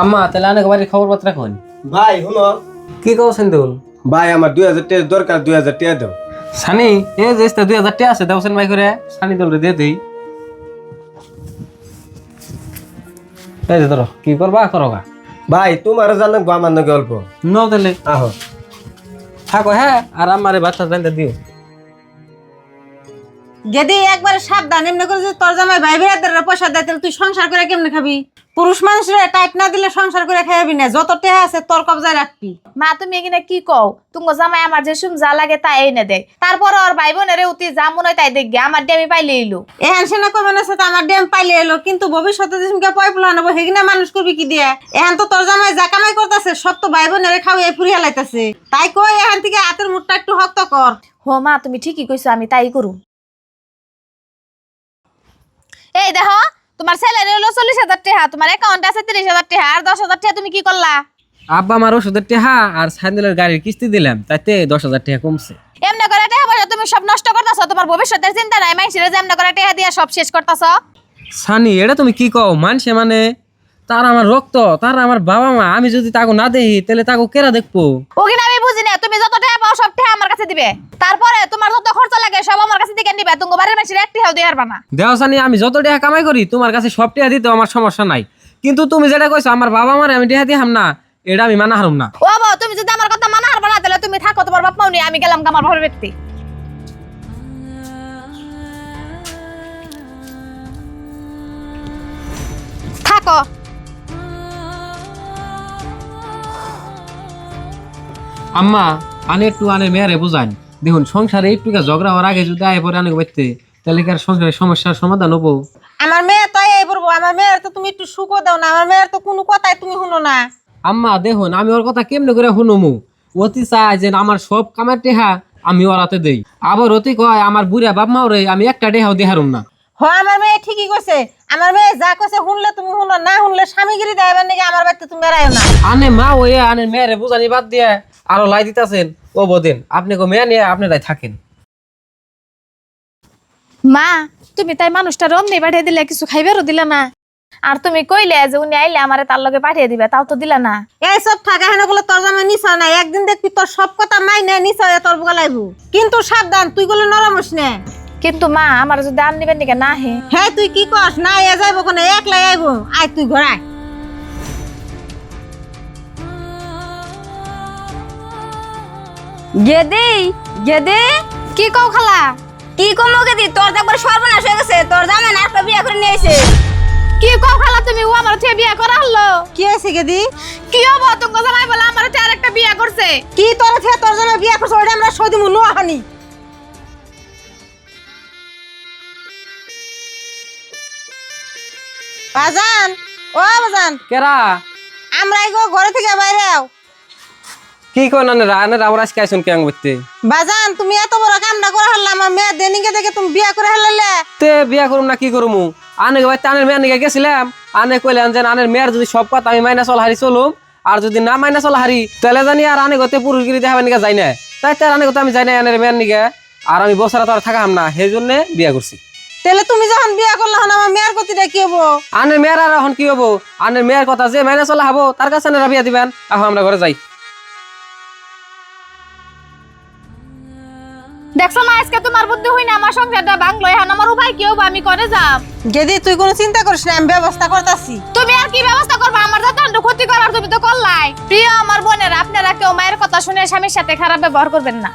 আম্মা তাহলে অনেক বাড়ির খবর পত্র রাখুন। ভাই শুনো, কি কৌছেন দুল? ভাই আমার 2000 টাকা দরকার, 2000 টাকা দাও। সানি এ যে 2000 টাকা আছে দেওছেন ভাই করে সানি দলরে দিয়ে দিই। এই যে ধরো কি করবা করো গা। ভাই তোমার জানো আমার নাকি অল্প নাও তাহলে আহো। থাকো হ্যাঁ, আর আমারে বাচ্চা জানতে দিও। যদি একবার সাবধান এমনি করে যদি তোর জামাই ভাই ভাইয়াদের পয়সা দেয় তাহলে তুই সংসার করে কেমনে খাবি? পুরুষ মানুষের টাইট না দিলে সংসার করে খাইবি না, যত টেহা আছে তোর কবজায় রাখবি। মা তুমি এখানে কি কও? তুমি জামাই আমার যে সুম যা লাগে তা এনে দেয়, তারপর ওর ভাই বোনের উতি যা মনে হয় তাই দেখবে, আমার দিয়ে আমি পাইলে এলো। এহান সেনা কই মানে সাথে আমার ড্যাম পাইলে এলো, কিন্তু ভবিষ্যতে যেসমকে পয়পলা নেবো হেগিনা মানুষ করবি কি দিয়ে? এহান তো তোর জামাই যা কামাই করতেছে সব তো ভাই বোনের খাওয়াই ফুরিয়া লাইতেছে, তাই কই এহান থেকে হাতের মুঠটা একটু শক্ত কর। হো মা তুমি ঠিকই কইছো, আমি তাই করু। এই দেখো তোমার স্যালারি হলো 40,000 টাকা, তোমার অ্যাকাউন্টে আছে 30,000 টাকা, আর 10,000 টাকা তুমি কি করলা? আব্বা আমার ওষুধের টাকা আর সাইকেলের গাড়ির কিস্তি দিলাম, তাইতে 10,000 টাকা কমছে। এমনি করে টাকা পয়সা তুমি সব নষ্ট করতেছো, তোমার ভবিষ্যতের চিন্তা নাই, মাইসিরে যে এমনি করে টাকা দিয়ে সব শেষ করতেছো। সানি এটা তুমি কি কও? মানছে মানে তার আমার রক্ত, তার আমার বাবা মা, আমি যদি তাকে না দেখি তাহলে তাকে কেরা দেখবো? ওগিনা আমি বুঝি না, তুমি যত টাকা পাও সব টাকা আমার কাছে দিবে, তারপরে তোমার যত খরচ লাগে সব আমার কাছে থেকে নিবে, তুমি বাড়ির মাইসিরে একটি হাও দিয়ে পারবা না। দেও সানি, আমি যত টাকা কামাই করি তোমার কাছে সব টাকা দিতে আমার সমস্যা নাই, কিন্তু তুমি যেটা কইছো আমার বাবা মারে আমি টাকা দিহাম না, এটা আমি মানা হারুম না। ও বাবা তুমি যদি আমার কথা মানা হারবা না তাহলে তুমি থাকো, তোমার বাপ মাও নি, আমি গেলাম আমার ভালো ব্যক্তি। থাকো। আম্মা আনে একটু আনে মেয়েরে বুঝান, দেখুন সংসারে একটু ঝগড়া হওয়ার আগে যদি আয় পরে আনে বাইতে তাহলে কি আর সংসারের সমস্যার সমাধান হবো? আমার মেয়ে তাই এই বলবো, আমার মেয়ের তো তুমি একটু সুখও দাও না, আমার মেয়ের তো কোনো কথাই তুমি শুনো না। আম্মা দেখুন আমি ওর কথা কেমনে করে শুনুমু? অতি চায় যে আমার সব কামের টেহা আমি ওরাতে দেই, আবার অতি কয় আমার বুড়া বাপ মাও রে আমি একটা টেহাও দেহারুম না। আমার মেয়ে ঠিকই কইছে, আমার মেয়ে যা কইছে শুনলে তুমি শুনো, না শুনলে স্বামীগিরি দেবার নাকি আমার বাড়িতে তুমি বেড়াইও না। আনে মা ওই আনে মেয়েরে বুঝানি বাদ দিয়ে আরো লাই দিতেছেন। ও বদিন আপনি গো মেয়ে নিয়ে আপনারাই থাকেন। মা তুমি তাই মানুষটা রমনি পাঠিয়ে দিলে, কিছু খাইবারও দিলা না, আর তুমি কইলে যে উনি আইলে আমারে তার লগে পাঠিয়ে দিবে, তাও তো দিলা না। এই সব থাকা হেন গুলো তোর জামাই নিছা না, একদিন দেখবি তোর সব কথা মাই না নিছা তোর গলাইবু, কিন্তু সাবধান তুই গুলো নরমস নে। কিন্তু মা আমার যদি আন নিবেন নিকে না হে। হ্যাঁ তুই কি কস না এ যাইব কোনে, একলাই আইব, আয় তুই ঘরায়। গেদি গেদি কি কও খালা? কি কমো গেদি, তোর তো একবার সর্বনাশ হয়ে গেছে, তোর জামাই না একটা বিয়ে করে নিয়ে এসে। কি কও খালা তুমি? ও আমার থেকে বিয়ে করা হলো? কি হয়েছে গেদি? কি হবো, তোমার জামাই বলে আমার থেকে আরেকটা বিয়ে করছে। কি তোর থেকে তোর জামাই বিয়া করছে ওইটা আমরা সদিমু নোহানি। বাজান ও বাজান, কেরা আমরা এগো ঘরে থেকে বাইরে আও। কি করেন আনে আনে আবার আজকে আইসুন কেন করতে? বাজান তুমি এত বড় কামটা করে হারলা, আমার মেয়ে দেনিকে দেখে তুমি বিয়া করে হারলে। তে বিয়া করুম না কি করুমু? আনে ভাই আনের মেয়ের নিকে গেছিলাম, আনে কইলেন যে আনের মেয়ের যদি সব কথা আমি মাইনা চল হারি চলুম, আর যদি না মাইনা চল হারি তাহলে জানি আর আনে গতে পুরুষগিরি দেখাবার নিকে যাই না, তাই তার আনে গতে আমি যাই না আনের মেয়ের নিকে, আর আমি বছরে তো আর থাকাম না, সেই জন্য বিয়া করছি। তাহলে তুমি যখন বিয়া করলে হন আমার মেয়ের গতিটা কি হবো? আনের মেয়ের আর এখন কি হবো? আনের মেয়ের কথা যে মাইনা চলা হবো তার কাছে আনেরা বিয়া দিবেন। এখন আমরা ঘরে যাই। দেখছো মা আজকে তোমার বুদ্ধি হই না, আমার সংসারটা ভাঙলো, এখন আমার উপায় কি হবো? আমি করে যাব। গেদি তুই কোনো চিন্তা করিস না, আমি ব্যবস্থা করতেছি। তুমি আর কি ব্যবস্থা করবে? আমার যত ক্ষতি করার তুমি তো করলাই। প্রিয় আমার বোনের, আপনারা কেউ মায়ের কথা শুনে স্বামীর সাথে খারাপ ব্যবহার করবেন না।